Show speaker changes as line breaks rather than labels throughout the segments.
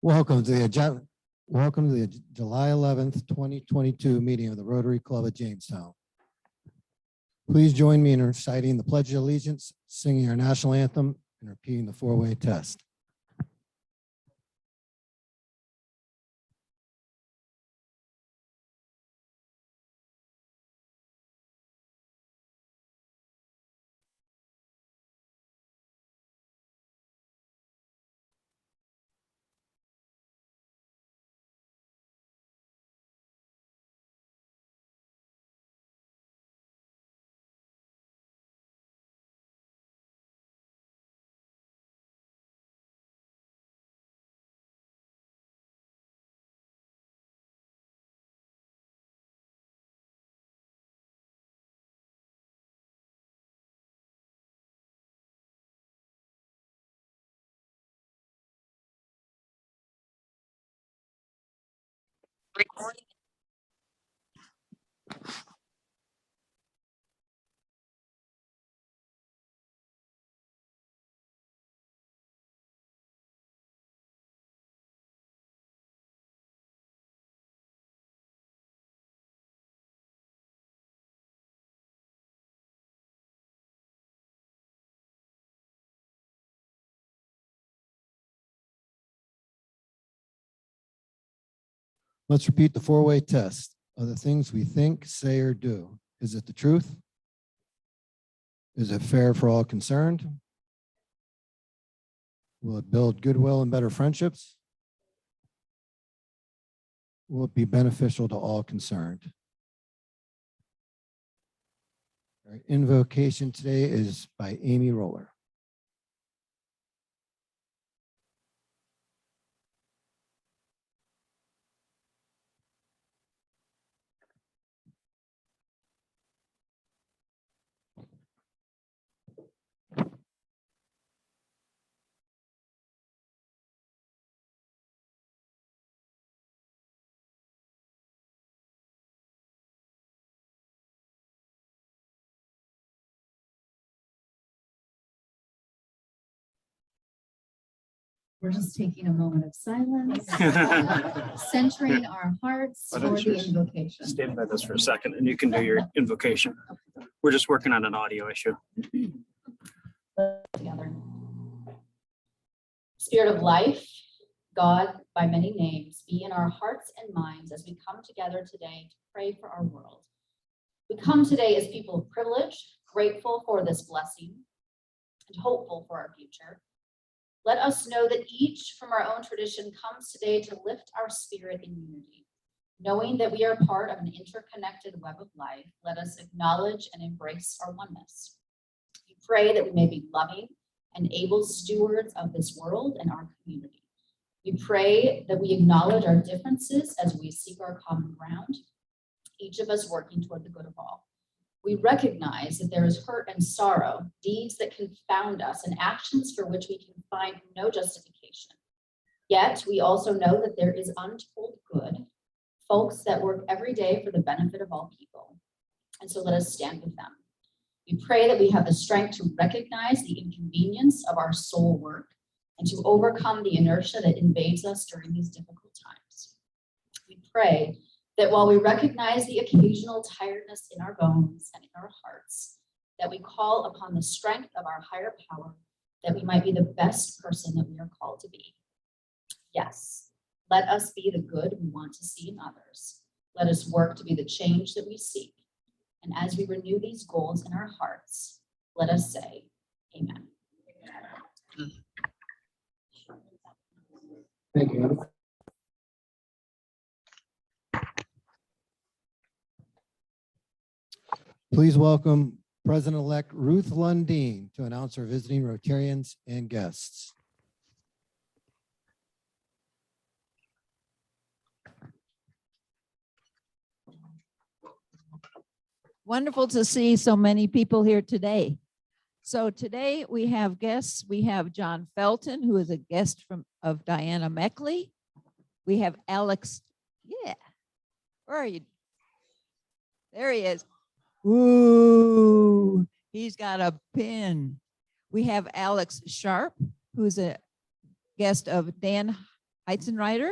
Welcome to the July 11th, 2022 meeting of the Rotary Club of Jamestown. Please join me in reciting the Pledge of Allegiance, singing our national anthem, and repeating the four-way test. Let's repeat the four-way test of the things we think, say, or do. Is it the truth? Is it fair for all concerned? Will it build goodwill and better friendships? Will it be beneficial to all concerned? Our invocation today is by Amy Roller.
We're just taking a moment of silence, centering our hearts for the invocation.
Stand by this for a second and you can do your invocation. We're just working on an audio issue.
Together. Spirit of life, God by many names, be in our hearts and minds as we come together today to pray for our world. We come today as people of privilege, grateful for this blessing and hopeful for our future. Let us know that each from our own tradition comes today to lift our spirit in unity. Knowing that we are part of an interconnected web of life, let us acknowledge and embrace our oneness. We pray that we may be loving and able stewards of this world and our community. We pray that we acknowledge our differences as we seek our common ground, each of us working toward the good of all. We recognize that there is hurt and sorrow, deeds that confound us, and actions for which we can find no justification. Yet we also know that there is untold good, folks that work every day for the benefit of all people. And so let us stand with them. We pray that we have the strength to recognize the inconvenience of our soul work and to overcome the inertia that invades us during these difficult times. We pray that while we recognize the occasional tiredness in our bones and in our hearts, that we call upon the strength of our higher power, that we might be the best person that we are called to be. Yes, let us be the good we want to see in others. Let us work to be the change that we seek. And as we renew these goals in our hearts, let us say, amen.
Thank you. Please welcome President-elect Ruth Lundeen to announce our visiting Rotarians and guests.
Wonderful to see so many people here today. So today we have guests. We have John Felton, who is a guest of Diana Meckley. We have Alex. Yeah. Where are you? There he is. Ooh, he's got a pin. We have Alex Sharp, who's a guest of Dan Heizenreiter.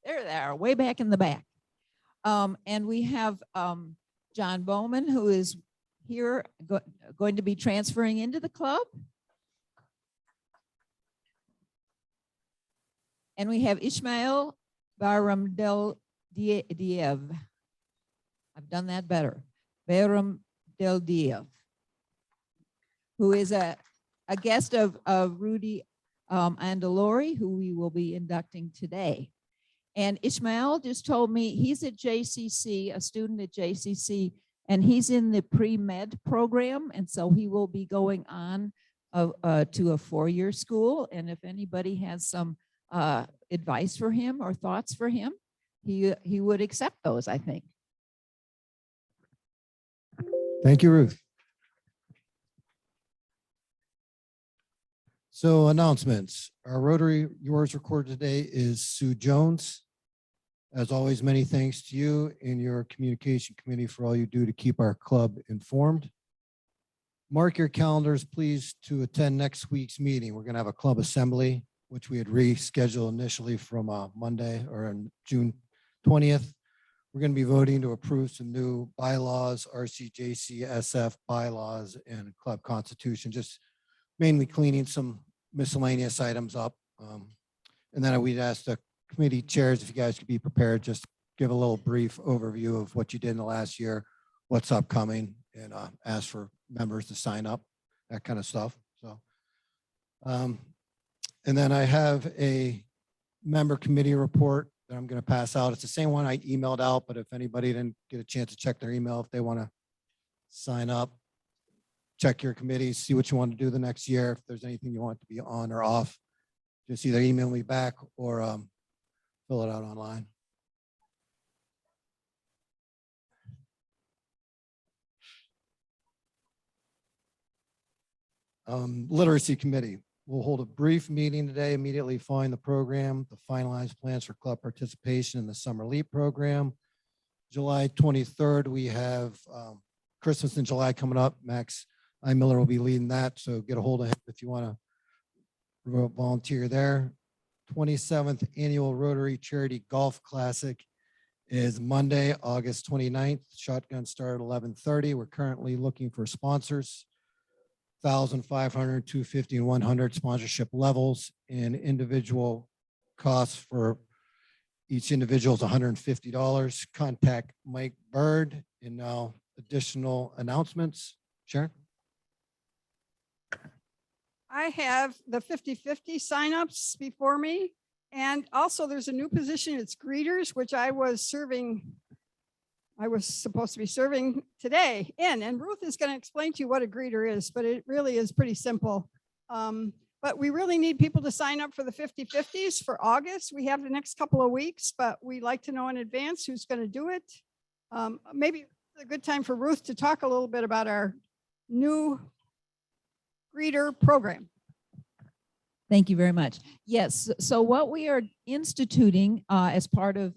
There they are, way back in the back. And we have John Bowman, who is here going to be transferring into the club. And we have Ishmael Baram Diev. I've done that better. Baram Del Diev, who is a guest of Rudy Andalori, who we will be inducting today. And Ishmael just told me he's at JCC, a student at JCC, and he's in the pre-med program. And so he will be going on to a 4-year school. And if anybody has some advice for him or thoughts for him, he would accept those, I think.
Thank you, Ruth. So announcements. Our Rotary yours recorded today is Sue Jones. As always, many thanks to you and your communication committee for all you do to keep our club informed. Mark your calendars, please, to attend next week's meeting. We're going to have a club assembly, which we had rescheduled initially from Monday or on June 20th. We're going to be voting to approve some new bylaws, RCJC, SF bylaws, and club constitution, just mainly cleaning some miscellaneous items up. And then we'd ask the committee chairs if you guys could be prepared, just give a little brief overview of what you did in the last year, what's upcoming, and ask for members to sign up, that kind of stuff. So, and then I have a member committee report that I'm going to pass out. It's the same one I emailed out, but if anybody didn't get a chance to check their email, if they want to sign up, check your committees, see what you want to do the next year. If there's anything you want to be on or off, just either email me back or fill it out online. Literacy committee. We'll hold a brief meeting today immediately following the program to finalize plans for club participation in the Summer Leap program. July 23rd, we have Christmas in July coming up. Max I. Miller will be leading that, so get a hold of him if you want to volunteer there. 27th Annual Rotary Charity Golf Classic is Monday, August 29th. Shotgun start at 11:30. We're currently looking for sponsors. 1,500, 250, and 100 sponsorship levels, and individual costs for each individual is $150. Contact Mike Bird. And now additional announcements. Sharon?
I have the 50-50 signups before me. And also there's a new position, it's greeters, which I was supposed to be serving today in, and Ruth is going to explain to you what a greeter is, but it really is pretty simple. But we really need people to sign up for the 50-50s for August. We have the next couple of weeks, but we'd like to know in advance who's going to do it. Maybe it's a good time for Ruth to talk a little bit about our new greeter program.
Thank you very much. Yes, so what we are instituting as part of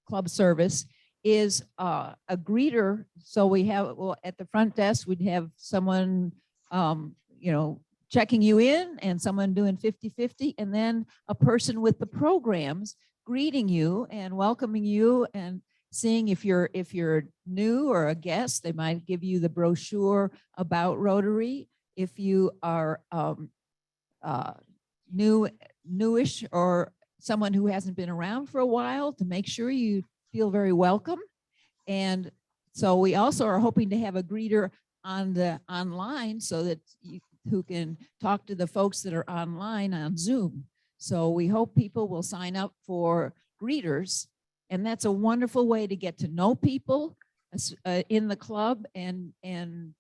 club service is a greeter. So we have, well, at the front desk, we'd have someone, checking you in and someone doing 50-50, and then a person with the programs greeting you and welcoming you and seeing if you're new or a guest. They might give you the brochure about Rotary. If you are newish or someone who hasn't been around for a while, to make sure you feel very welcome. And so we also are hoping to have a greeter on the online so that who can talk to the folks that are online on Zoom. So we hope people will sign up for greeters, and that's a wonderful way to get to know people in the club and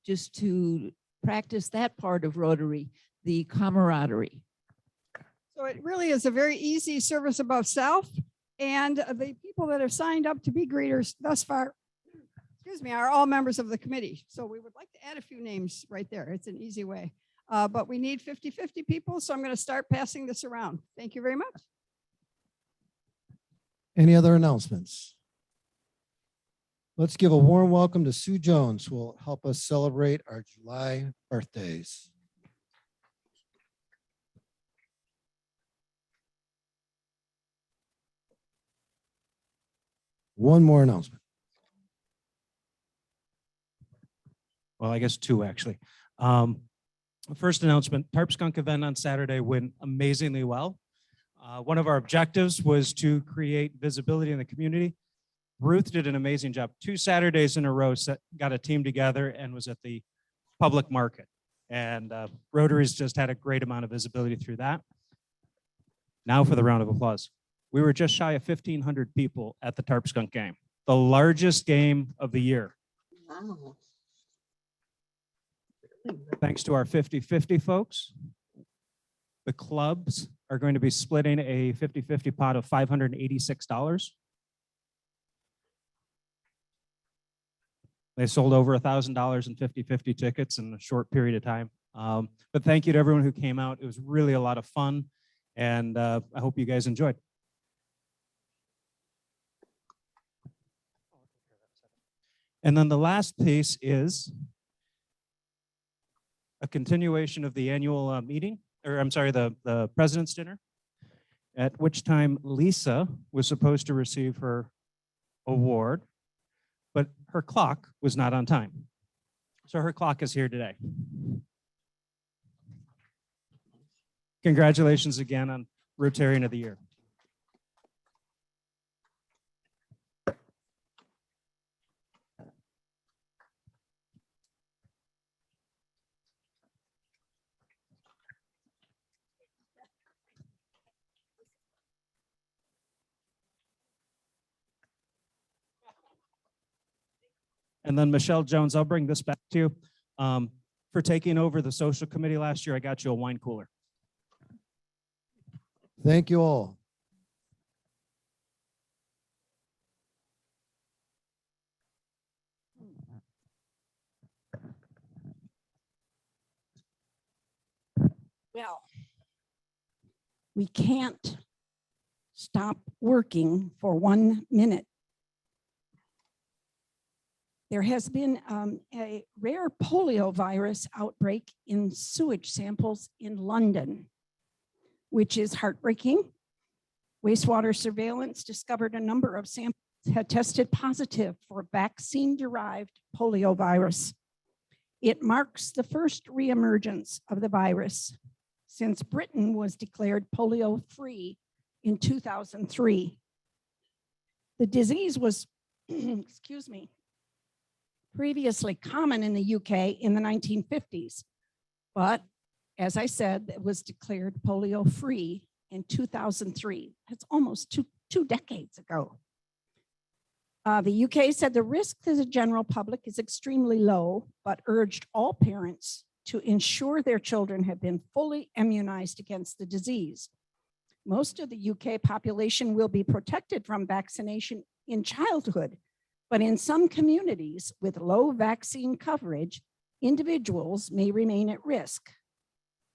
just to practice that part of Rotary, the camaraderie.
So it really is a very easy service above self. And the people that have signed up to be greeters thus far, are all members of the committee. So we would like to add a few names right there. It's an easy way. But we need 50-50 people. So I'm going to start passing this around. Thank you very much.
Any other announcements? Let's give a warm welcome to Sue Jones, who will help us celebrate our July birthdays. One more announcement.
Well, I guess two actually. First announcement, Tarp Skunk event on Saturday went amazingly well. One of our objectives was to create visibility in the community. Ruth did an amazing job. 2 Saturdays in a row, got a team together and was at the public market. And Rotary's just had a great amount of visibility through that. Now for the round of applause. We were just shy of 1,500 people at the Tarp Skunk game, the largest game of the year.
Wow.
Thanks to our 50-50 folks. The clubs are going to be splitting a 50-50 pot of $586. They sold over $1,000 in 50-50 tickets in a short period of time. But thank you to everyone who came out. It was really a lot of fun, and I hope you guys enjoyed. And then the last piece is a continuation of the annual meeting, or I'm sorry, the President's Dinner, at which time Lisa was supposed to receive her award, but her clock was not on time. So her clock is here today. Congratulations again on Rotarian of the Year. And then Michelle Jones, I'll bring this back to you. For taking over the social committee last year, I got you a wine cooler.
Thank you all.
Well, we can't stop working for 1 minute. There has been a rare polio virus outbreak in sewage samples in London, which is heartbreaking. Wastewater surveillance discovered a number of samples had tested positive for vaccine-derived polio virus. It marks the first reemergence of the virus since Britain was declared polio-free in 2003. The disease was, excuse me, previously common in the UK in the 1950s, but as I said, it was declared polio-free in 2003. That's almost two decades ago. The UK said the risk to the general public is extremely low, but urged all parents to ensure their children have been fully immunized against the disease. Most of the UK population will be protected from vaccination in childhood, but in some communities with low vaccine coverage, individuals may remain at risk.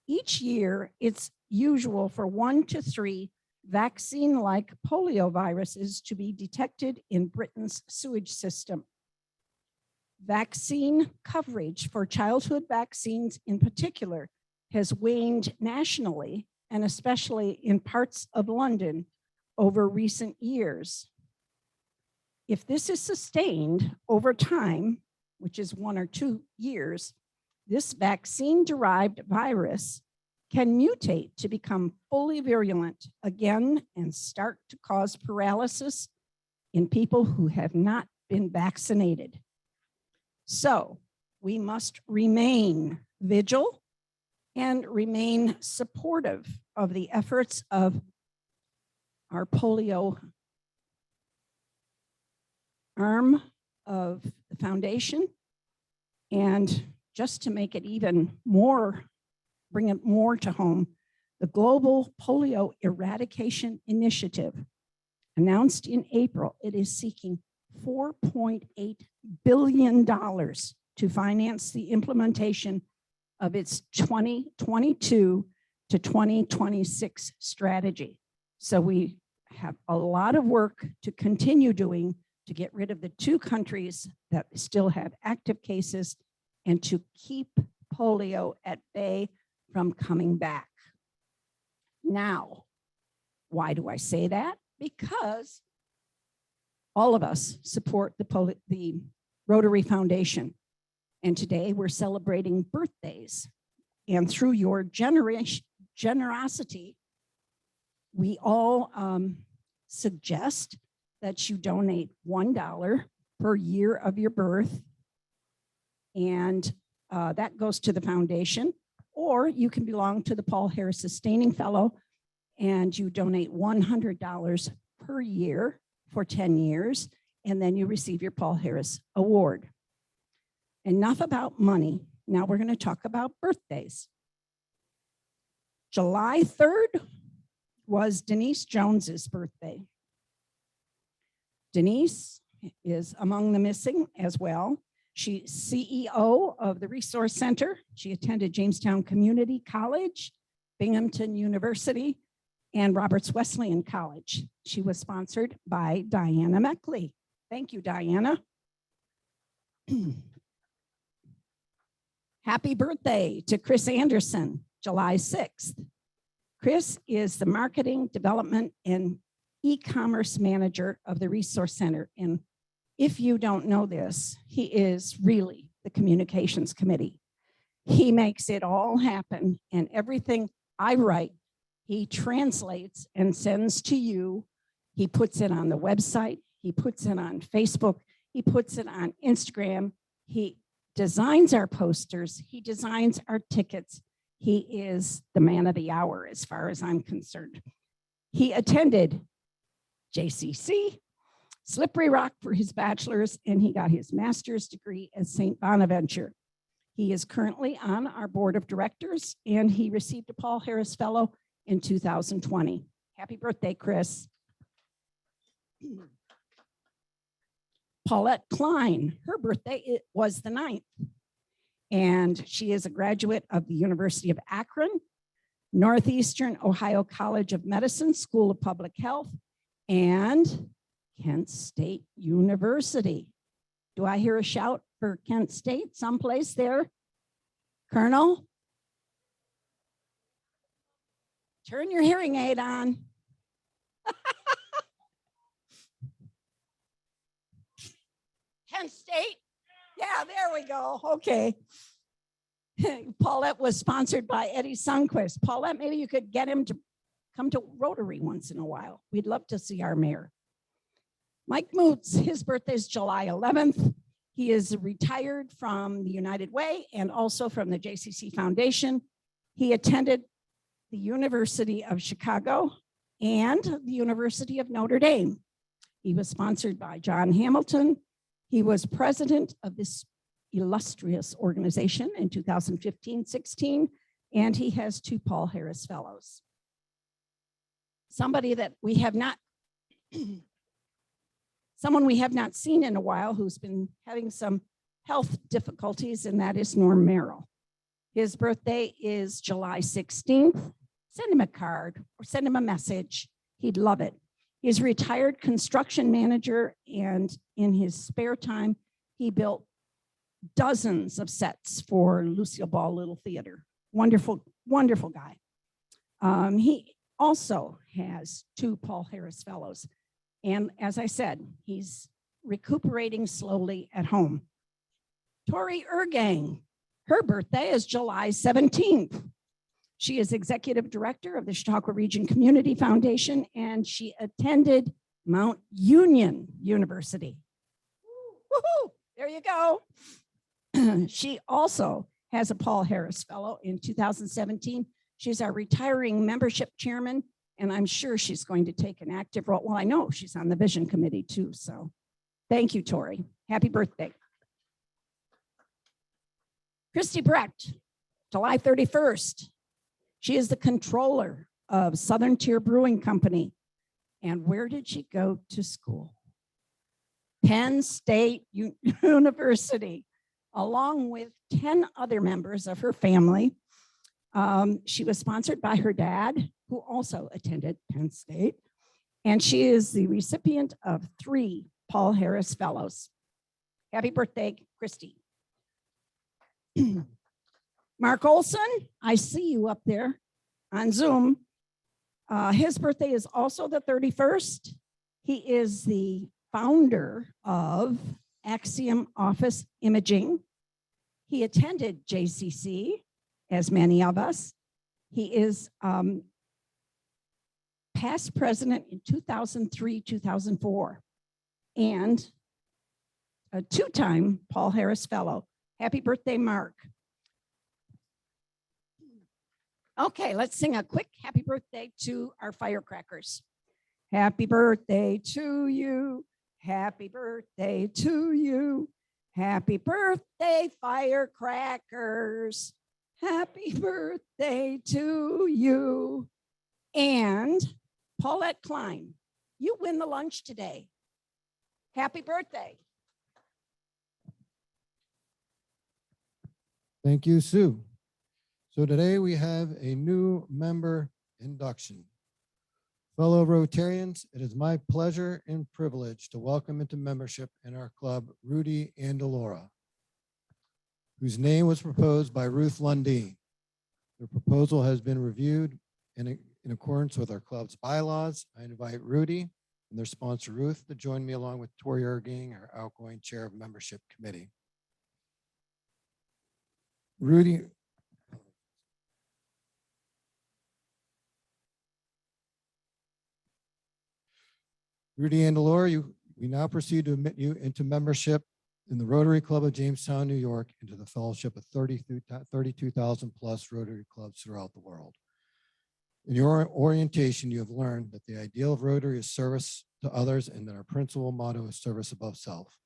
Each year, it's usual for 1 to 3 vaccine-like polio viruses to be detected in Britain's sewage system. Vaccine coverage for childhood vaccines in particular has waned nationally and especially in parts of London over recent years. If this is sustained over time, which is 1 or 2 years, this vaccine-derived virus can mutate to become fully virulent again and start to cause paralysis in people who have not been vaccinated. So we must remain vigilant and remain supportive of the efforts of our polio arm of the foundation. And just to make it even more, bring it more to home, the Global Polio Eradication Initiative, announced in April, it is seeking $4.8 billion to finance the implementation of its 2022 to 2026 strategy. So we have a lot of work to continue doing to get rid of the 2 countries that still have active cases and to keep polio at bay from coming back. Now, why do I say that? Because all of us support the Rotary Foundation. And today we're celebrating birthdays. And through your generosity, we all suggest that you donate $1 per year of your birth. And that goes to the foundation, or you can belong to the Paul Harris Sustaining Fellow and you donate $100 per year for 10 years, and then you receive your Paul Harris Award. Enough about money. Now we're going to talk about birthdays. July 3rd was Denise Jones's birthday. Denise is among the missing as well. She's CEO of the Resource Center. She attended Jamestown Community College, Binghamton University, and Roberts Wesleyan College. She was sponsored by Diana Meckley. Thank you, Diana. Happy birthday to Chris Anderson, July 6th. Chris is the Marketing, Development, and E-commerce Manager of the Resource Center. And if you don't know this, he is really the Communications Committee. He makes it all happen, and everything I write, he translates and sends to you. He puts it on the website. He puts it on Facebook. He puts it on Instagram. He designs our posters. He designs our tickets. He is the man of the hour as far as I'm concerned. He attended JCC, Slippery Rock for his bachelor's, and he got his master's degree at St. Bonaventure. He is currently on our board of directors, and he received a Paul Harris Fellow in 2020. Happy birthday, Chris. Paulette Klein, her birthday was the 9th, and she is a graduate of the University of Akron, Northeastern Ohio College of Medicine, School of Public Health, and Kent State University. Do I hear a shout for Kent State someplace there? Colonel? Turn your hearing aid on. Kent State? Yeah, there we go. Okay. Paulette was sponsored by Eddie Sundquist. Paulette, maybe you could get him to come to Rotary once in a while. We'd love to see our mayor. Mike Moots, his birthday is July 11th. He is retired from the United Way and also from the JCC Foundation. He attended the University of Chicago and the University of Notre Dame. He was sponsored by John Hamilton. He was president of this illustrious organization in 2015-16, and he has 2 Paul Harris Fellows. Somebody that we have not, someone we have not seen in a while who's been having some health difficulties, and that is Norm Merrill. His birthday is July 16th. Send him a card or send him a message. He'd love it. He's a retired construction manager, and in his spare time, he built dozens of sets for Lucille Ball Little Theater. Wonderful, wonderful guy. He also has 2 Paul Harris Fellows. And as I said, he's recuperating slowly at home. Tori Ergang, her birthday is July 17th. She is executive director of the Chautauqua Region Community Foundation, and she attended Mount Union University. Woohoo! There you go. She also has a Paul Harris Fellow in 2017. She's our retiring membership chairman, and I'm sure she's going to take an active role. Well, I know she's on the vision committee too, so thank you, Tori. Happy birthday. Christy Brecht, July 31st. She is the controller of Southern Tier Brewing Company. And where did she go to school? Penn State University, along with 10 other members of her family. She was sponsored by her dad, who also attended Penn State. And she is the recipient of 3 Paul Harris Fellows. Happy birthday, Christy. Mark Olson, I see you up there on Zoom. His birthday is also the 31st. He is the founder of Axiom Office Imaging. He attended JCC, as many of us. He is past president in 2003, 2004, and a two-time Paul Harris Fellow. Happy birthday, Mark. Okay, let's sing a quick happy birthday to our firecrackers. Happy birthday to you. Happy birthday to you. Happy birthday, firecrackers. Happy birthday to you. And Paulette Klein, you win the lunch today. Happy birthday.
Thank you, Sue. So today we have a new member induction. Fellow Rotarians, it is my pleasure and privilege to welcome into membership in our club Rudy Andalora, whose name was proposed by Ruth Lundeen. The proposal has been reviewed in accordance with our club's bylaws. I invite Rudy and their sponsor Ruth to join me along with Tori Ergang, our outgoing chair of membership committee. Rudy Andalora, we now proceed to admit you into membership in the Rotary Club of Jamestown, New York, into the fellowship of 32,000 plus Rotary clubs throughout the world. In your orientation, you have learned that the ideal of Rotary is service to others and that our principal motto is service above self.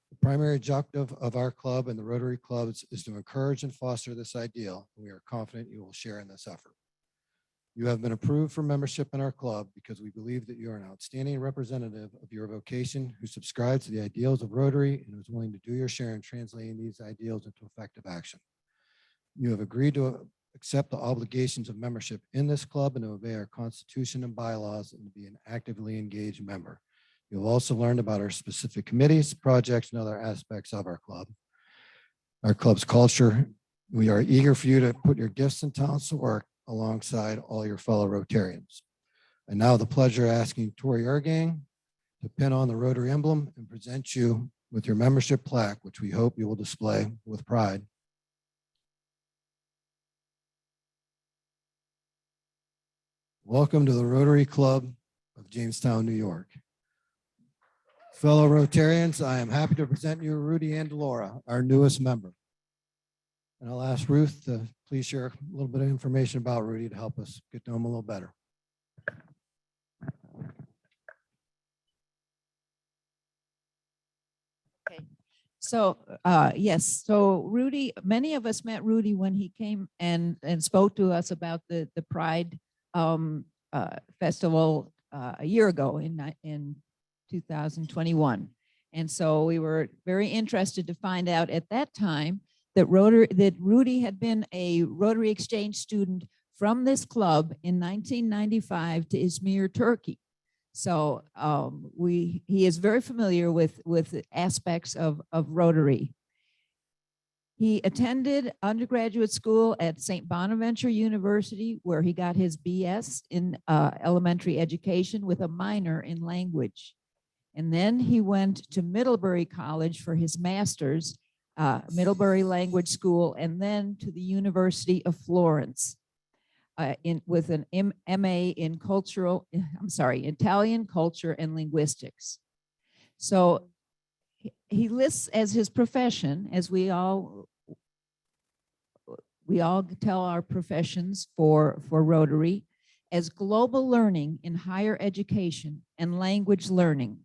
The primary objective of our club and the Rotary clubs is to encourage and foster this ideal, and we are confident you will share in this effort. You have been approved for membership in our club because we believe that you are an outstanding representative of your vocation who subscribes to the ideals of Rotary and is willing to do your share in translating these ideals into effective action. You have agreed to accept the obligations of membership in this club and to obey our Constitution and bylaws and to be an actively engaged member. You'll also learn about our specific committees, projects, and other aspects of our club. Our club's culture. We are eager for you to put your gifts and talents to work alongside all your fellow Rotarians. And now the pleasure of asking Tori Ergang to pin on the Rotary emblem and present you with your membership plaque, which we hope you will display with pride. Welcome to the Rotary Club of Jamestown, New York. Fellow Rotarians, I am happy to present you Rudy Andalora, our newest member. And I'll ask Ruth to please share a little bit of information about Rudy to help us get to know him a little better.
Okay. So yes, so Rudy, many of us met Rudy when he came and spoke to us about the Pride Festival a year ago in 2021. And so we were very interested to find out at that time that Rudy had been a Rotary Exchange student from this club in 1995 to Izmir, Turkey. So he is very familiar with aspects of Rotary. He attended undergraduate school at St. Bonaventure University, where he got his BS in elementary education with a minor in language. And then he went to Middlebury College for his master's, Middlebury Language School, and then to the University of Florence with an MA in Italian culture and linguistics. So he lists as his profession, as we all tell our professions for Rotary, as global learning in higher education and language learning.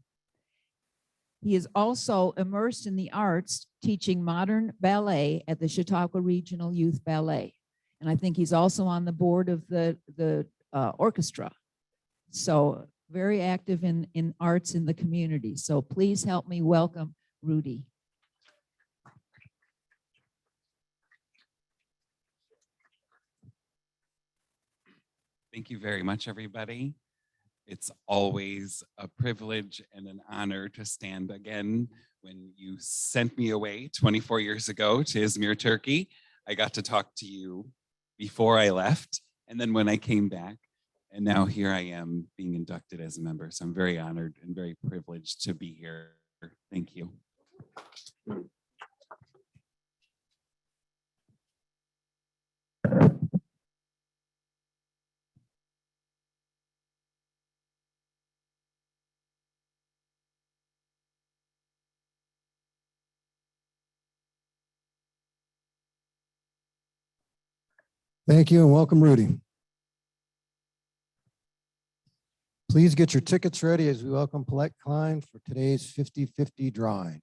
He is also immersed in the arts, teaching modern ballet at the Chautauqua Regional Youth Ballet. And I think he's also on the board of the orchestra. So very active in arts in the community. So please help me welcome Rudy.
Thank you very much, everybody. It's always a privilege and an honor to stand again. When you sent me away 24 years ago to Izmir, Turkey, I got to talk to you before I left. And then when I came back, And now here I am being inducted as a member. So I'm very honored and very privileged to be here. Thank you.
Thank you and welcome, Rudy. Please get your tickets ready as we welcome Paulette Klein for today's 50-50 drawing.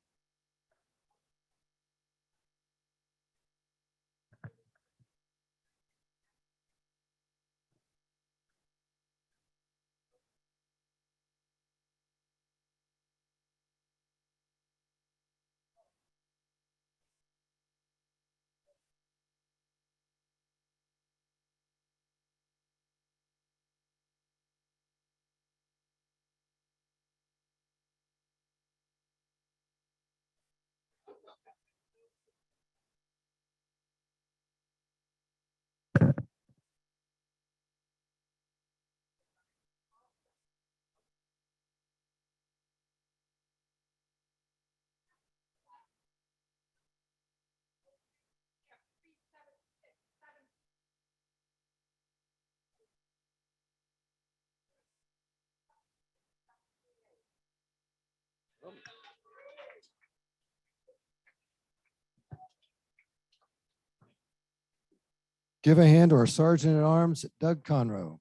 Give a hand to our Sergeant at Arms, Doug Conroe.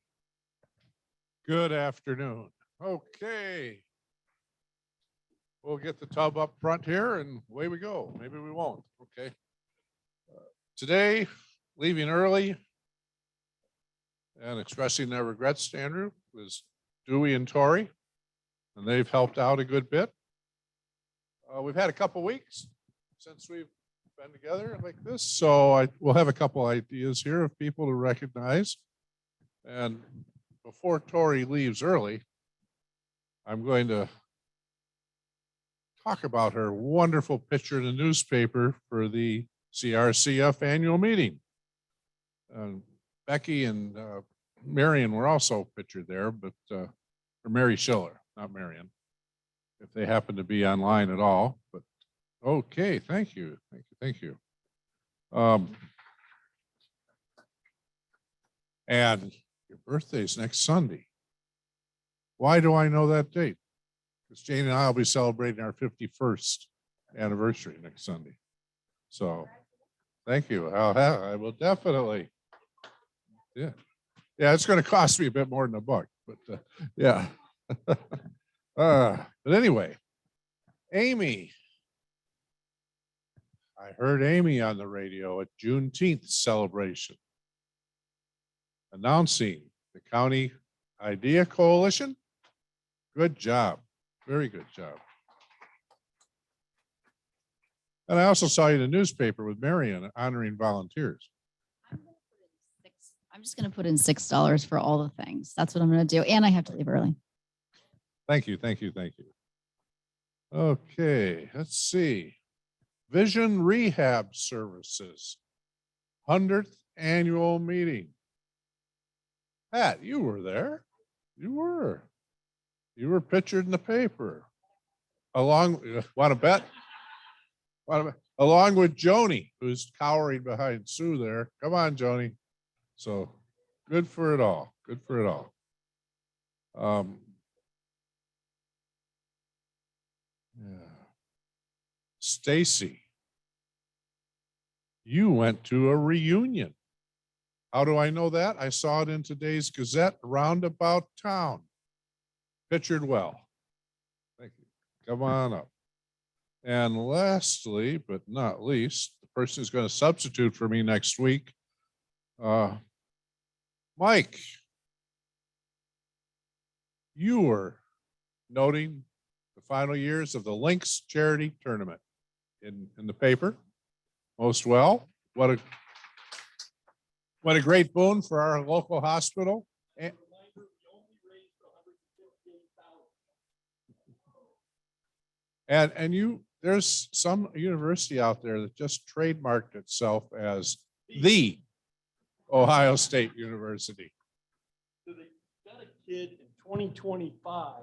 Good afternoon. Okay. We'll get the tub up front here and away we go. Maybe we won't. Okay. Today, leaving early and expressing their regrets to Andrew was Dewey and Tori, and they've helped out a good bit. We've had a couple weeks since we've been together like this, so we'll have a couple ideas here of people to recognize. And before Tori leaves early, I'm going to talk about her wonderful picture in the newspaper for the CRCF annual meeting. Becky and Marion were also pictured there, but or Mary Schiller, not Marion, if they happen to be online at all. But okay, thank you, thank you, thank you. And your birthday's next Sunday. Why do I know that date? Because Jane and I will be celebrating our 51st anniversary next Sunday. So thank you. I will definitely. Yeah. Yeah, it's going to cost me a bit more than a buck, but yeah. But anyway, Amy. I heard Amy on the radio at Juneteenth celebration announcing the County Idea Coalition. Good job. Very good job. And I also saw you in the newspaper with Marion honoring volunteers.
I'm just going to put in $6 for all the things. That's what I'm going to do. And I have to leave early.
Thank you, thank you, thank you. Okay, let's see. Vision Rehab Services, 100th annual meeting. Pat, you were there. You were pictured in the paper. Want to bet? Along with Joni, who's cowering behind Sue there. Come on, Joni. So good for it all. Good for it all. Yeah. Stacy, you went to a reunion. How do I know that? I saw it in today's Gazette, Roundabout Town. Pictured well. Thank you. Come on up. And lastly, but not least, the person who's going to substitute for me next week, Mike, you were noting the final years of the Lynx Charity Tournament in the paper. Most well. What a great boon for our local hospital. And there's some university out there that just trademarked itself as the Ohio State University.
kid in 2025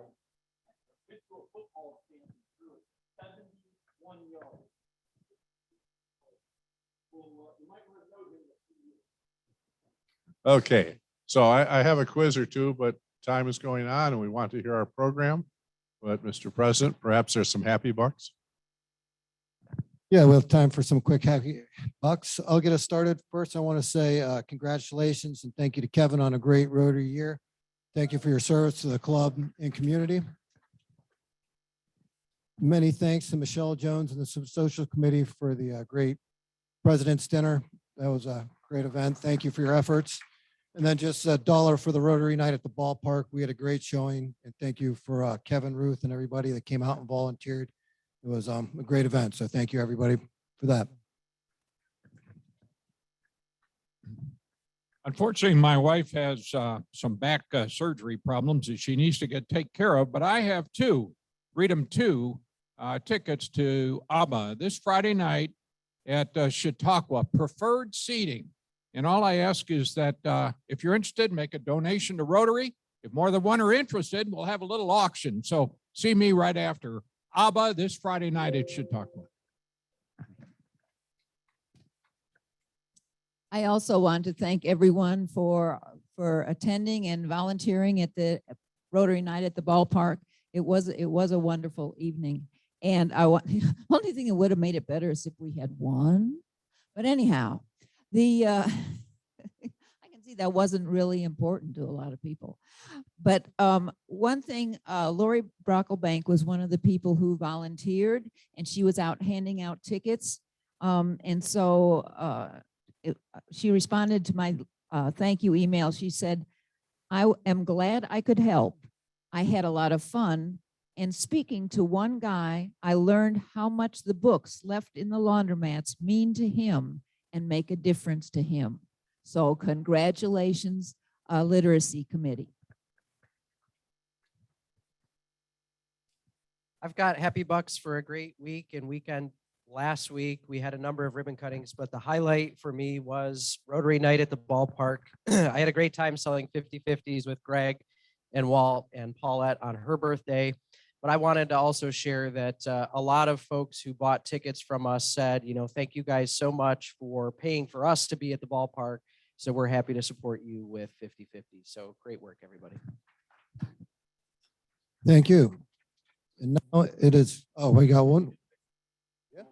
fit to a football stand and threw it 71 yards. Well, you might want to know him in a few years.
Okay, so I have a quiz or two, but time is going on and we want to hear our program. But Mr. President, perhaps there's some happy bucks.
Yeah, we have time for some quick happy bucks. I'll get us started. First, I want to say congratulations and thank you to Kevin on a great Rotary year. Thank you for your service to the club and community. Many thanks to Michelle Jones and the Social Committee for the great President's Dinner. That was a great event. Thank you for your efforts. And then just $1 for the Rotary Night at the ballpark. We had a great showing. And thank you for Kevin, Ruth, and everybody that came out and volunteered. It was a great event. So thank you, everybody, for that.
Unfortunately, my wife has some back surgery problems that she needs to get taken care of, but I have two, Freedom 2 tickets to ABBA this Friday night at Chautauqua, preferred seating. And all I ask is that if you're interested, make a donation to Rotary. If more than one are interested, we'll have a little auction. So see me right after ABBA this Friday night at Chautauqua.
I also want to thank everyone for attending and volunteering at the Rotary Night at the ballpark. It was a wonderful evening. And only thing that would have made it better is if we had won. But anyhow, I can see that wasn't really important to a lot of people. But one thing, Lori Brocklebank was one of the people who volunteered, and she was out handing out tickets. And so she responded to my thank you email. She said, I am glad I could help. I had a lot of fun. And speaking to one guy, I learned how much the books left in the laundromats mean to him and make a difference to him. So congratulations, Literacy Committee.
I've got happy bucks for a great week and weekend. Last week, we had a number of ribbon cuttings, but the highlight for me was Rotary Night at the ballpark. I had a great time selling 50/50s with Greg and Walt and Paulette on her birthday. But I wanted to also share that a lot of folks who bought tickets from us said, you know, thank you guys so much for paying for us to be at the ballpark. So we're happy to support you with 50/50. So great work, everybody.
Thank you. And now it is, oh, we got one. Yeah.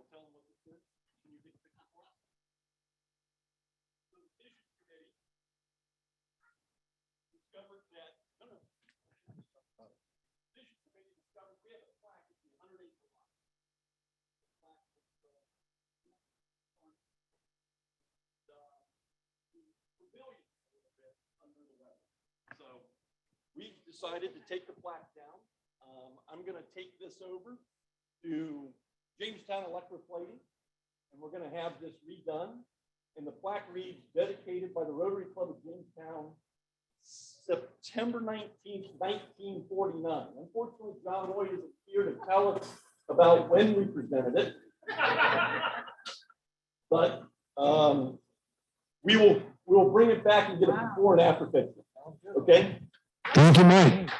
So we decided to take the plaque down. I'm going to take this over to Jamestown Electroplating, and we're going to have this redone. And the plaque reads, dedicated by the Rotary Club of Jamestown, September 19th, 1949. Unfortunately, John Lloyd isn't here to tell us about when we presented it. But we will bring it back and get a before and after picture. Okay?
Thank you, Mike.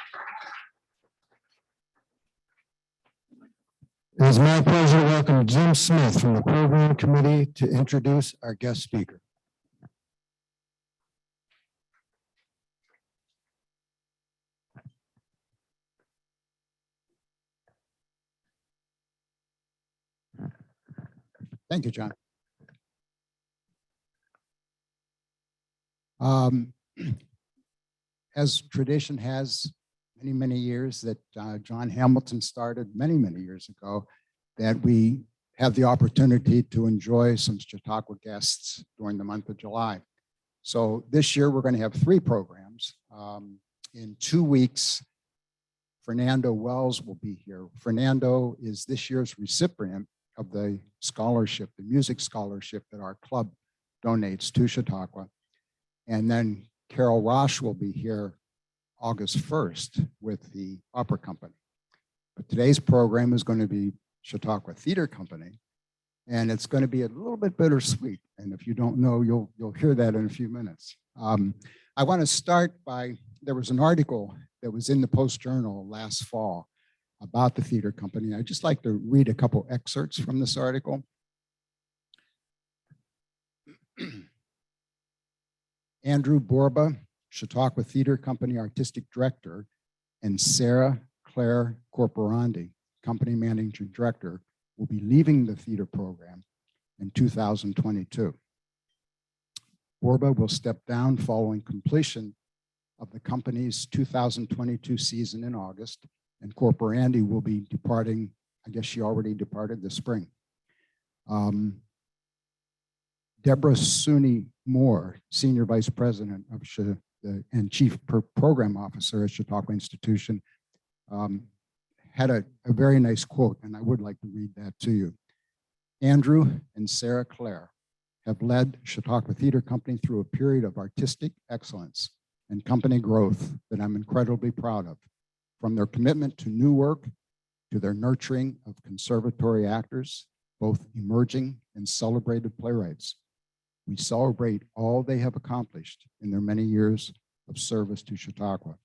It is my pleasure to welcome Jim Smith from the Program Committee to introduce our guest speaker.
Thank you, John. As tradition has, many years that John Hamilton started many years ago, that we have the opportunity to enjoy some Chautauqua guests during the month of July. So this year we're going to have 3 programs. In 2 weeks, Fernando Wells will be here. Fernando is this year's recipient of the scholarship, the music scholarship that our club donates to Chautauqua. And then Carol Rosh will be here August 1st with the opera company. But today's program is going to be Chautauqua Theater Company, and it's going to be a little bit bittersweet. And if you don't know, you'll hear that in a few minutes. I want to start by, there was an article that was in the Post Journal last fall about the theater company. I'd just like to read a couple excerpts from this article. Andrew Borba, Chautauqua Theater Company Artistic Director, and Sarah Claire Corporandi, Company Managing Director, will be leaving the theater program in 2022. Borba will step down following completion of the company's 2022 season in August, and Corporandi will be departing, I guess she already departed this spring. Deborah Suni Moore, Senior Vice President of and Chief Program Officer at Chautauqua Institution, had a very nice quote, and I would like to read that to you. Andrew and Sarah Claire have led Chautauqua Theater Company through a period of artistic excellence and company growth that I'm incredibly proud of. From their commitment to new work to their nurturing of conservatory actors, both emerging and celebrated playwrights. We celebrate all they have accomplished in their many years of service to Chautauqua.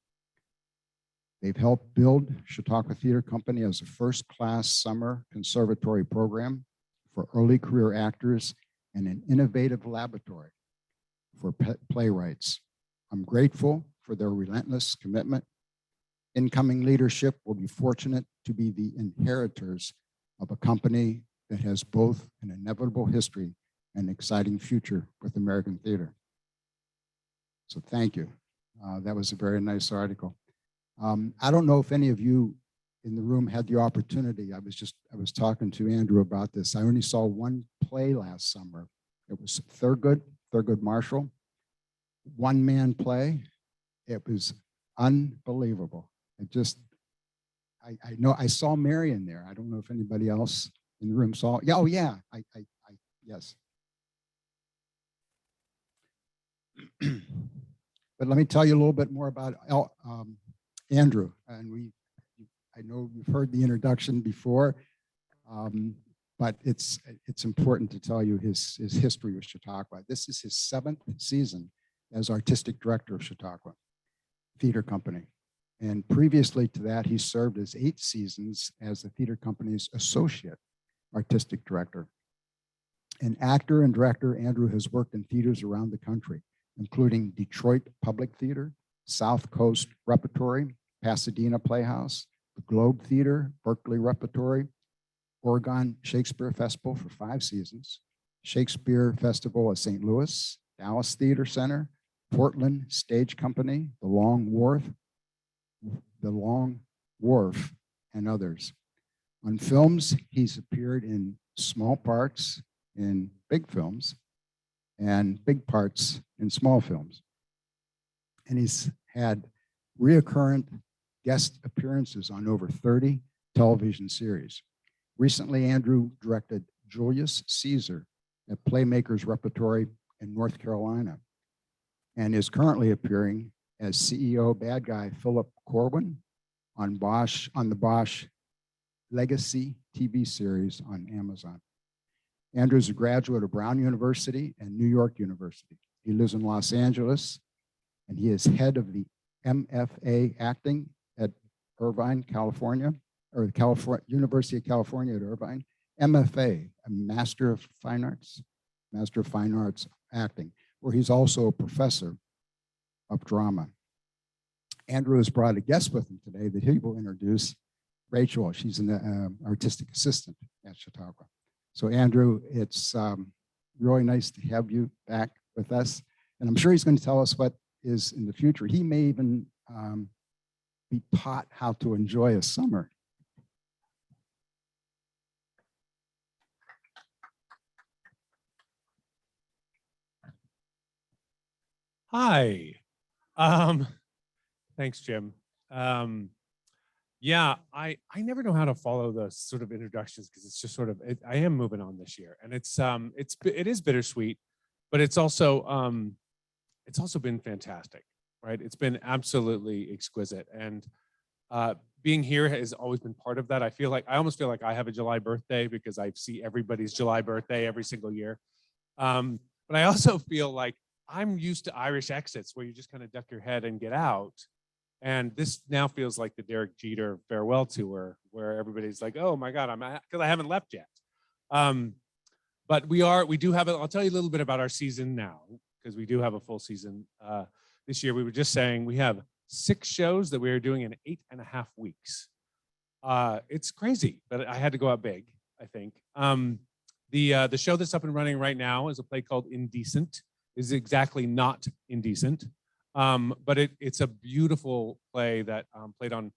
They've helped build Chautauqua Theater Company as a first-class summer conservatory program for early career actors and an innovative laboratory for playwrights. I'm grateful for their relentless commitment. Incoming leadership will be fortunate to be the inheritors of a company that has both an inevitable history and exciting future with American theater. So thank you. That was a very nice article. I don't know if any of you in the room had the opportunity. I was talking to Andrew about this. I only saw one play last summer. It was Thurgood Marshall, one-man play. It was unbelievable. I know I saw Marion there. I don't know if anybody else in the room saw. Yeah, oh yeah, yes. But let me tell you a little bit more about Andrew. And I know you've heard the introduction before, but it's important to tell you his history with Chautauqua. This is his 7th season as artistic director of Chautauqua Theater Company. And previously to that, he served as 8 seasons as the theater company's associate artistic director. An actor and director, Andrew has worked in theaters around the country, including Detroit Public Theater, South Coast Repertory, Pasadena Playhouse, the Globe Theater, Berkeley Repertory, Oregon Shakespeare Festival for 5 seasons, Shakespeare Festival of St. Louis, Dallas Theater Center, Portland Stage Company, the Long Wharf, and others. On films, he's appeared in small parts in big films and big parts in small films. And he's had reoccurrent guest appearances on over 30 television series. Recently, Andrew directed Julius Caesar at Playmakers Repertory in North Carolina and is currently appearing as CEO bad guy Philip Corwin on the Bosch Legacy TV series on Amazon. Andrew is a graduate of Brown University and New York University. He lives in Los Angeles, and he is head of the MFA acting at Irvine, California, or the University of California at Irvine. MFA, a Master of Fine Arts acting, where he's also a professor of drama. Andrew has brought a guest with him today that he will introduce, Rachel. She's an artistic assistant at Chautauqua. So Andrew, it's really nice to have you back with us. And I'm sure he's going to tell us what is in the future. He may even be taught how to enjoy a summer.
Hi. Thanks, Jim. Yeah, I never know how to follow the sort of introductions because it's just sort of I am moving on this year, and it is bittersweet, but it's also been fantastic, right? It's been absolutely exquisite, and being here has always been part of that. I almost feel like I have a July birthday because I see everybody's July birthday every single year, but I also feel like I'm used to Irish exits where you just kind of duck your head and get out. And this now feels like the Derek Jeter farewell tour, where everybody's like, "Oh my God, because I haven't left yet." But we do have I'll tell you a little bit about our season now, because we do have a full season this year. We were just saying we have 6 shows that we are doing in 8.5 weeks. It's crazy, but I had to go out big, I think. The show that's up and running right now is a play called Indecent. Is exactly not indecent, but it's a beautiful play that played on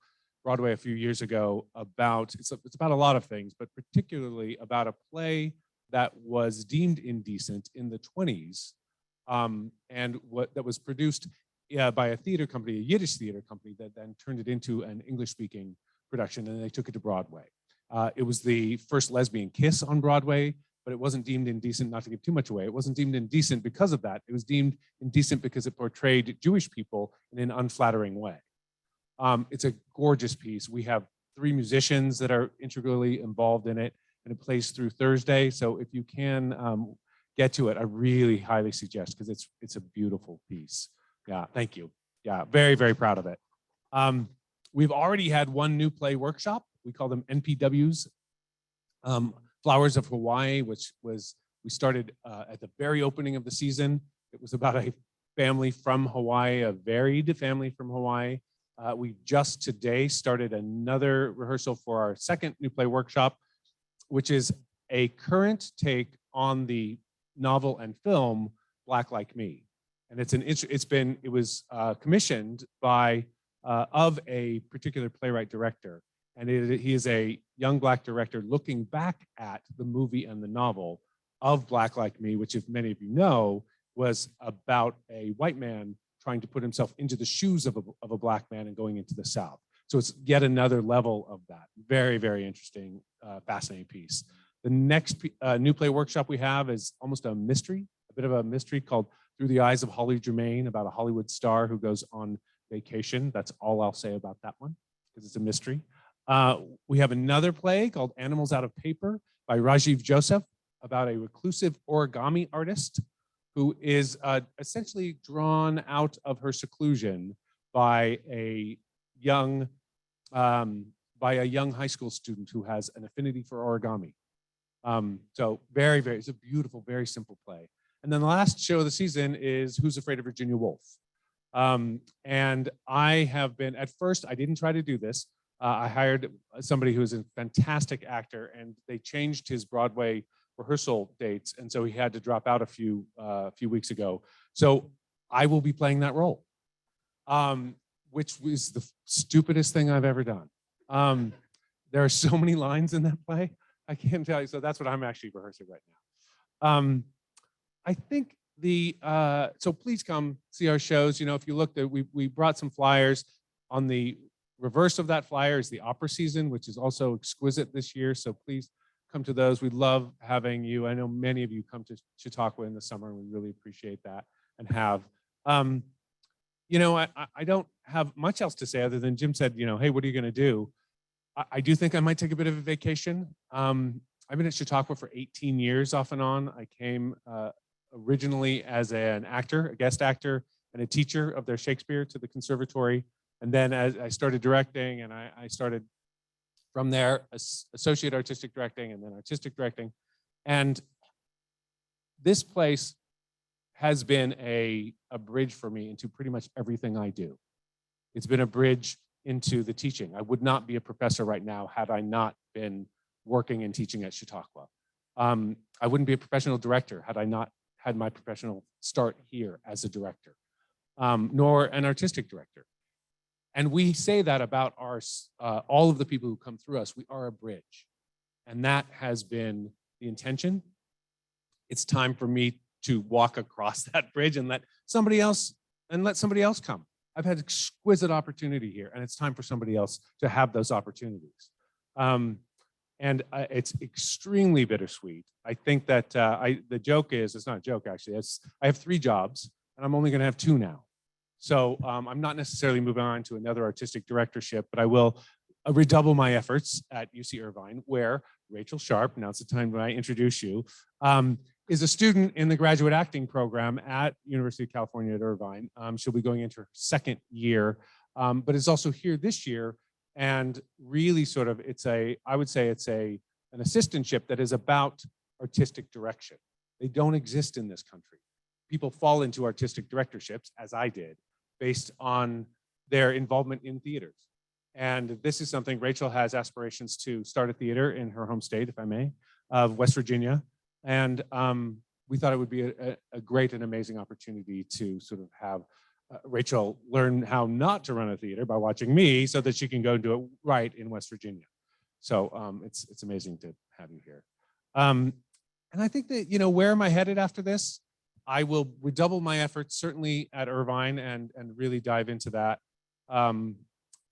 Broadway a few years ago. It's about a lot of things, but particularly about a play that was deemed indecent in the 1920s, and that was produced by a theater company, a Yiddish theater company, that then turned it into an English-speaking production, and they took it to Broadway. It was the first lesbian kiss on Broadway, but it wasn't deemed indecent, not to give too much away. It wasn't deemed indecent because of that. It was deemed indecent because it portrayed Jewish people in an unflattering way. It's a gorgeous piece. We have 3 musicians that are integrally involved in it, and it plays through Thursday. So if you can get to it, I really highly suggest, because it's a beautiful piece. Yeah, thank you. Yeah, very, very proud of it. We've already had 1 new play workshop. We call them NPWs. Flowers of Hawaii, which was, we started at the very opening of the season. It was about a family from Hawaii, a varied family from Hawaii. We just today started another rehearsal for our 2nd new play workshop, which is a current take on the novel and film Black Like Me. And it was commissioned by of a particular playwright director. And he is a young Black director looking back at the movie and the novel of Black Like Me, which, if many of you know, was about a white man trying to put himself into the shoes of a Black man and going into the South. So it's yet another level of that. Very, very interesting, fascinating piece. The next new play workshop we have is almost a mystery, a bit of a mystery, called Through the Eyes of Holly Germain, about a Hollywood star who goes on vacation. That's all I'll say about that one, because it's a mystery. We have another play called Animals Out of Paper by Rajiv Joseph, about a reclusive origami artist who is essentially drawn out of her seclusion by a young high school student who has an affinity for origami. So very, very, it's a beautiful, very simple play. And then the last show of the season is Who's Afraid of Virginia Woolf? And I have been, at first, I didn't try to do this. I hired somebody who is a fantastic actor, and they changed his Broadway rehearsal dates, and so he had to drop out a few weeks ago. So I will be playing that role, which was the stupidest thing I've ever done. There are so many lines in that play, I can't tell you. So that's what I'm actually rehearsing right now. I think so please come see our shows. You know, if you look, we brought some flyers. On the reverse of that flyer is the opera season, which is also exquisite this year. So please come to those. We love having you. I know many of you come to Chautauqua in the summer, and we really appreciate that and have. You know, I don't have much else to say other than Jim said, you know, hey, what are you going to do? I do think I might take a bit of a vacation. I've been at Chautauqua for 18 years off and on. I came originally as an actor, a guest actor, and a teacher of their Shakespeare to the conservatory. And then as I started directing, and I started from there, associate artistic directing, and then artistic directing. And this place has been a bridge for me into pretty much everything I do. It's been a bridge into the teaching. I would not be a professor right now had I not been working and teaching at Chautauqua. I wouldn't be a professional director had I not had my professional start here as a director, nor an artistic director. And we say that about all of the people who come through us. We are a bridge. And that has been the intention. It's time for me to walk across that bridge and let somebody else come. I've had exquisite opportunity here, and it's time for somebody else to have those opportunities. And it's extremely bittersweet. I think that the joke is, it's not a joke actually, I have 3 jobs, and I'm only gonna have 2 now. So I'm not necessarily moving on to another artistic directorship, but I will redouble my efforts at UC Irvine, where Rachel Sharp, now it's the time when I introduce you, is a student in the graduate acting program at University of California at Irvine. She'll be going into her 2nd year but it's also here this year. And really sort of, I would say it's an assistantship that is about artistic direction. They don't exist in this country. People fall into artistic directorships, as I did, based on their involvement in theaters. And this is something Rachel has aspirations to start a theater in her home state, if I may, of West Virginia. And we thought it would be a great and amazing opportunity to sort of have Rachel learn how not to run a theater by watching me so that she can go and do it right in West Virginia. So it's amazing to have you here. And I think that, where am I headed after this? I will redouble my efforts, certainly at Irvine, and really dive into that.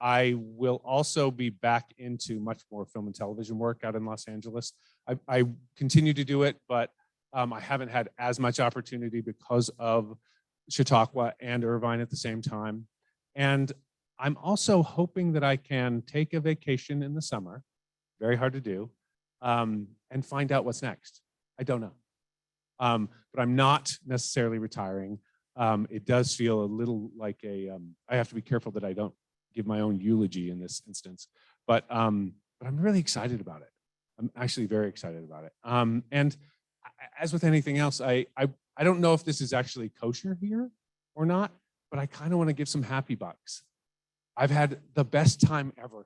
I will also be back into much more film and television work out in Los Angeles. I continue to do it, but I haven't had as much opportunity because of Chautauqua and Irvine at the same time. And I'm also hoping that I can take a vacation in the summer, very hard to do, and find out what's next. I don't know. But I'm not necessarily retiring. It does feel a little like I have to be careful that I don't give my own eulogy in this instance, but I'm really excited about it. I'm actually very excited about it. And as with anything else, I don't know if this is actually kosher here or not, but I kind of want to give some happy bucks. I've had the best time ever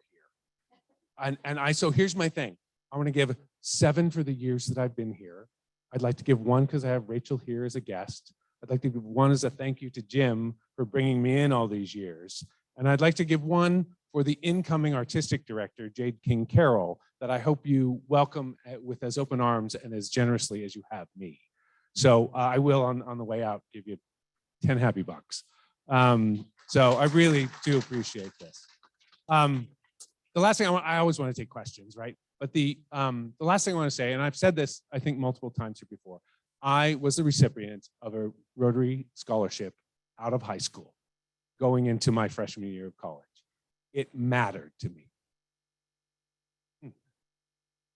here. So here's my thing. I want to give 7 for the years that I've been here. I'd like to give 1 because I have Rachel here as a guest. I'd like to give 1 as a thank you to Jim for bringing me in all these years. And I'd like to give 1 for the incoming artistic director, Jade King Carroll, that I hope you welcome with as open arms and as generously as you have me. So I will, on the way out, give you 10 happy bucks. So I really do appreciate this. The last thing I always want to take questions, right? But the last thing I want to say, and I've said this, I think, multiple times here before, I was the recipient of a Rotary scholarship out of high school going into my freshman year of college. It mattered to me.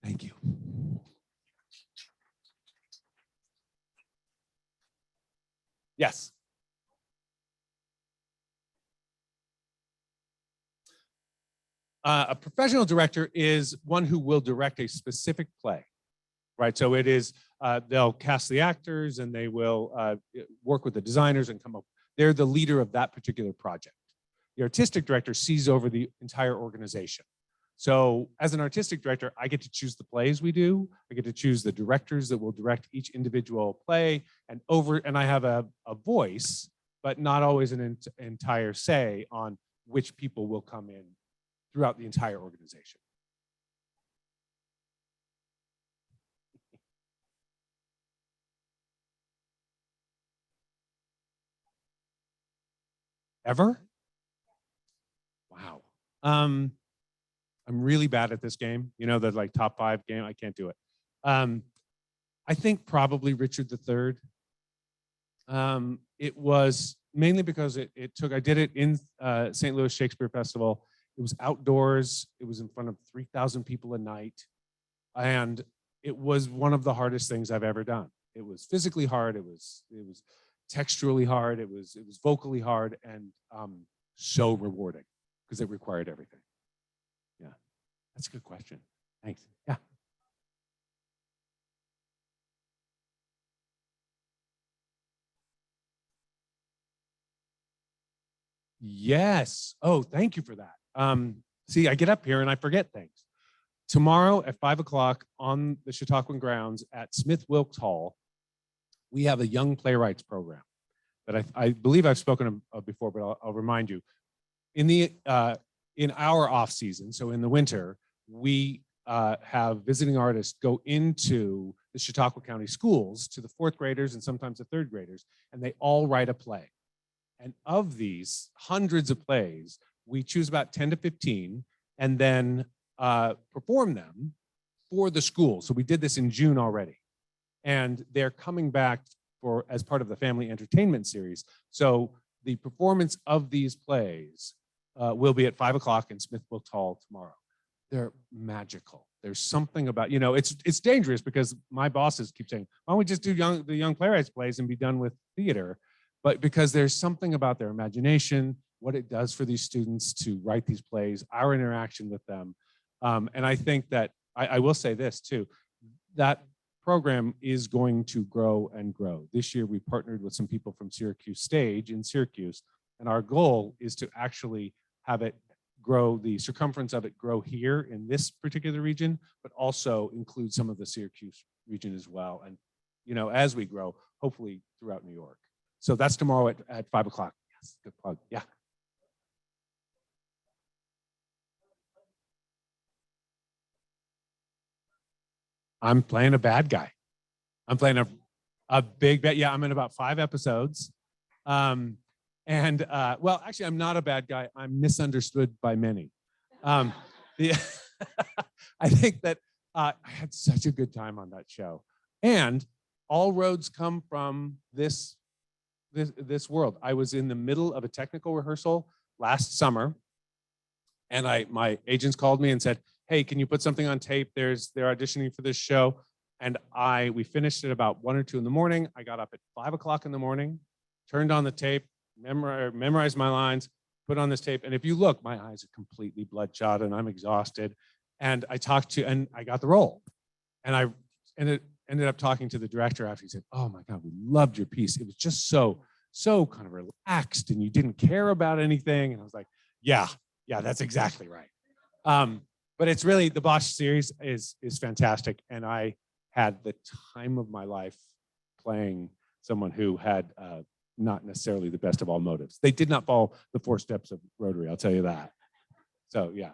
Thank you. Yes. A professional director is one who will direct a specific play, right? So it is, they'll cast the actors and they will work with the designers and come up. They're the leader of that particular project. The artistic director sees over the entire organization. So as an artistic director, I get to choose the plays we do. I get to choose the directors that will direct each individual play, and I have a voice, but not always an entire say on which people will come in throughout the entire organization. Ever? Wow. I'm really bad at this game. The like top 5 game. I can't do it. I think probably Richard III. It was mainly because I did it in St. Louis Shakespeare Festival. It was outdoors. It was in front of 3,000 people a night. And it was one of the hardest things I've ever done. It was physically hard. It was texturally hard. It was vocally hard, and so rewarding because it required everything. Yeah, that's a good question. Thanks. Yeah. Yes. Oh, thank you for that. See, I get up here and I forget things. Tomorrow at 5 o'clock on the Chautauquan grounds at Smith Wilkes Hall, we have a young playwrights program that I believe I've spoken of before, but I'll remind you. In our off season, so in the winter, we have visiting artists go into the Chautauqua County schools to the 4th graders and sometimes the 3rd graders, and they all write a play. And of these hundreds of plays, we choose about 10 to 15 and then perform them for the school. So we did this in June already. And they're coming back as part of the family entertainment series. So the performance of these plays will be at 5 o'clock in Smith Wilkes Hall tomorrow. They're magical. There's something about, it's dangerous because my bosses keep saying, why don't we just do the young playwrights plays and be done with theater? But because there's something about their imagination, what it does for these students to write these plays, our interaction with them. And I think that I will say this too, that program is going to grow and grow. This year, we partnered with some people from Syracuse Stage in Syracuse, and our goal is to actually have it grow, the circumference of it grow here in this particular region, but also include some of the Syracuse region as well. And, you know, as we grow, hopefully throughout New York. So that's tomorrow at 5 o'clock. Yes, good plug. Yeah. I'm playing a bad guy. I'm playing a big bad. Yeah, I'm in about 5 episodes. Well, actually, I'm not a bad guy. I'm misunderstood by many. I think that I had such a good time on that show. And all roads come from this world. I was in the middle of a technical rehearsal last summer, and my agents called me and said, "Hey, can you put something on tape? They're auditioning for this show." And we finished at about 1 or 2 in the morning. I got up at 5 o'clock in the morning, turned on the tape, memorized my lines, put on this tape. And if you look, my eyes are completely bloodshot and I'm exhausted. And I got the role. And I ended up talking to the director after. He said, "Oh my God, we loved your piece. It was just so kind of relaxed and you didn't care about anything." And I was like, yeah, that's exactly right. But it's really, the Bosch series is fantastic. And I had the time of my life playing someone who had not necessarily the best of all motives. They did not follow the 4 steps of Rotary, I'll tell you that. So yeah.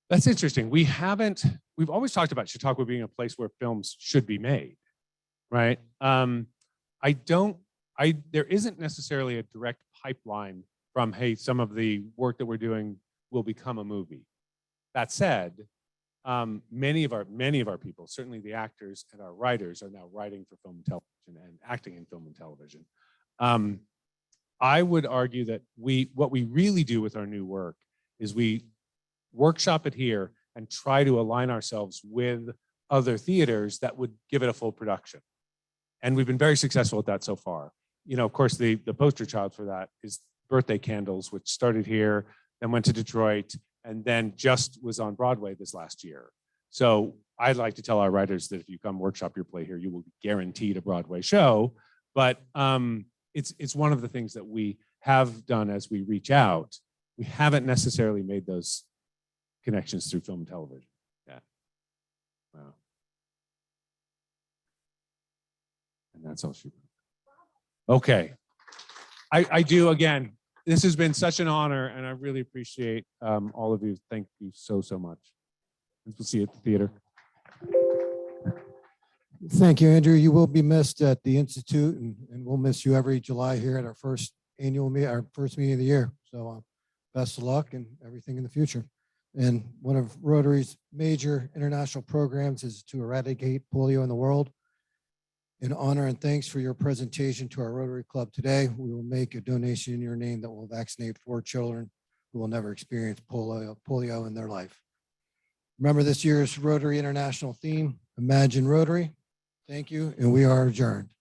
That's interesting. We've always talked about Chautauqua being a place where films should be made, right? There isn't necessarily a direct pipeline from, hey, some of the work that we're doing will become a movie. That said, many of our people, certainly the actors and our writers, are now writing for film and television and acting in film and television. I would argue that what we really do with our new work is we workshop it here and try to align ourselves with other theaters that would give it a full production. And we've been very successful at that so far. You know, of course, the poster child for that is Birthday Candles, which started here, then went to Detroit, and then just was on Broadway this last year. So I'd like to tell our writers that if you come workshop your play here, you will be guaranteed a Broadway show. But it's one of the things that we have done as we reach out. We haven't necessarily made those connections through film and television. Yeah. Wow. And that's all she wrote. Okay. I do, again, this has been such an honor and I really appreciate all of you. Thank you so much. We'll see you at the theater.
Thank you, Andrew. You will be missed at the Institute, and we'll miss you every July here at our first meeting of the year. So best of luck and everything in the future. And one of Rotary's major international programs is to eradicate polio in the world. In honor and thanks for your presentation to our Rotary Club today, we will make a donation in your name that will vaccinate 4 children who will never experience polio in their life. Remember this year's Rotary International theme, Imagine Rotary. Thank you, and we are adjourned.